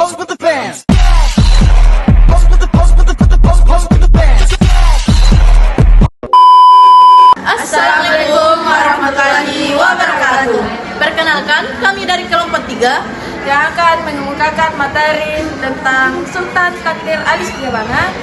pose with the bands. Pose with the pose with the bands. Assalamualaikum warahmatullahi wabarakatuh. Perkenalkan, kami dari kelompok 3 yang akan mengemukakan materi tentang Sultan Takdir Alis Jabana.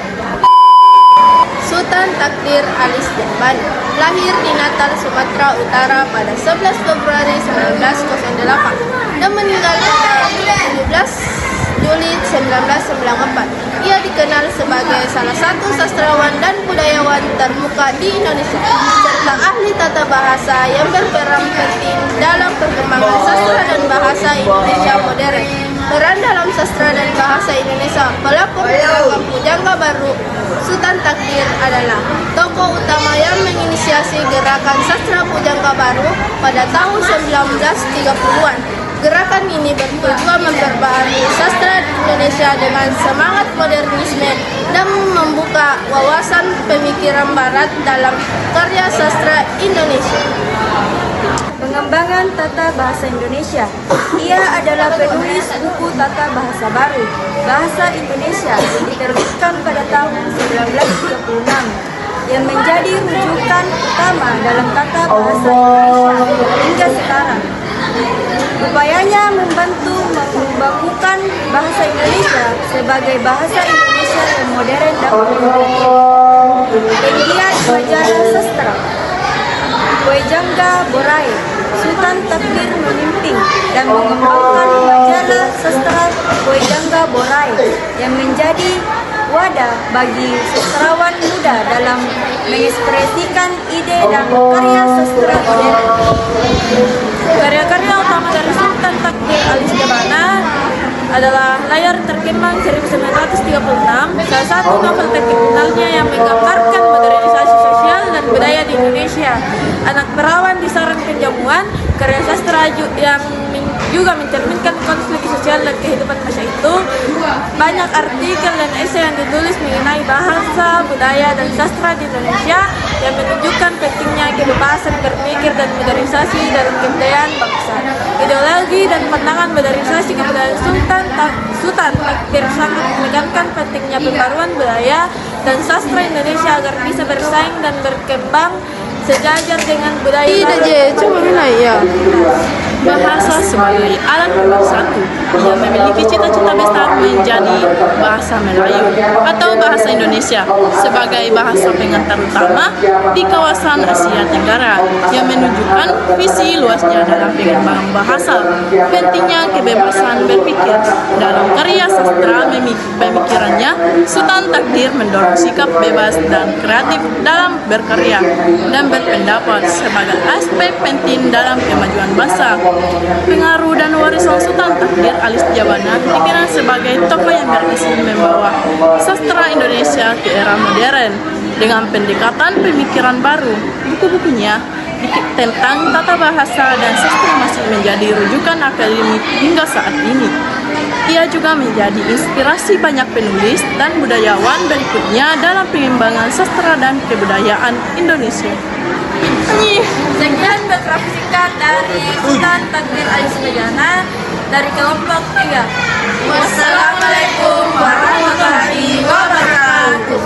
Sultan Takdir Alis Jabana lahir di Natal, Sumatera Utara pada 11 Februari 1908 dan meninggal pada 17 Juli 1994. Ia dikenal sebagai salah satu sastrawan dan budayawan termuka di Indonesia, serta ahli tata bahasa yang berperan penting dalam perkembangan sastra dan bahasa Indonesia modern. Peran dalam sastra dan bahasa Indonesia pelakon beragam pujangga baru Sultan Takdir adalah tokoh utama yang menginisiasi gerakan sastra pujangga baru pada tahun 1930-an. Gerakan ini bertujuan memperbaharui sastra Indonesia dengan semangat modernisme dan membuka wawasan pemikiran barat dalam karya sastra Indonesia. Pengembangan tata bahasa Indonesia. Ia adalah penulis buku tata bahasa baru bahasa Indonesia yang diterbitkan pada tahun 1936 yang menjadi rujukan utama dalam tata bahasa Indonesia hingga sekarang. Upayanya membantu membangunkan bahasa Indonesia sebagai bahasa Indonesia yang modern dan berkembang. Penggiat majalah sastra. Pujangga Borai. Sultan Takdir memimpin dan mengembangkan majalah sastra Pujangga Borai yang menjadi wadah bagi sastrawan muda dalam mengekspresikan ide dan karya sastra modern. Karya-karya utama dari Sultan Takdir Alis Jabana adalah Layar Terkembang 1936, salah satu novel terkenalnya yang menggambarkan modernisasi sosial dan budaya di Indonesia. Anak Perawan di Sarang Penjamuan, karya sastra yang juga mencerminkan konflik sosial dan kehidupan masa itu. Banyak artikel dan esai yang ditulis mengenai bahasa, budaya, dan sastra di Indonesia yang menunjukkan pentingnya kebebasan berpikir dan modernisasi dalam kebudayaan bangsa. Ideologi dan pandangan modernisasi kebudayaan Sultan Takdir sangat menekankan pentingnya pembaruan budaya dan sastra Indonesia agar bisa bersaing dan berkembang sejajar dengan budaya bahasa sebagai alat pemersatu. Ia memiliki cita-cita besar menjadi bahasa Melayu atau bahasa Indonesia sebagai bahasa pengantar utama di kawasan Asia Tenggara yang menunjukkan visi luasnya dalam pengembangan bahasa. Pentingnya kebebasan berpikir dalam karya sastra pemikirannya, Sultan Takdir mendorong sikap bebas dan kreatif dalam berkarya dan berpendapat sebagai aspek penting dalam kemajuan bangsa. Pengaruh dan warisan Sultan Takdir Alis Jabana dikenal sebagai tokoh yang berhasil membawa sastra Indonesia ke era modern dengan pendekatan pemikiran baru. Buku-bukunya tentang tata bahasa dan sastra masih menjadi rujukan akademik hingga saat ini. Ia juga menjadi inspirasi banyak penulis dan budayawan berikutnya dalam pengembangan sastra dan kebudayaan Indonesia. Sekian biografi singkat dari Sultan Takdir Alis Jabana dari kelompok 3. Wassalamualaikum warahmatullahi wabarakatuh.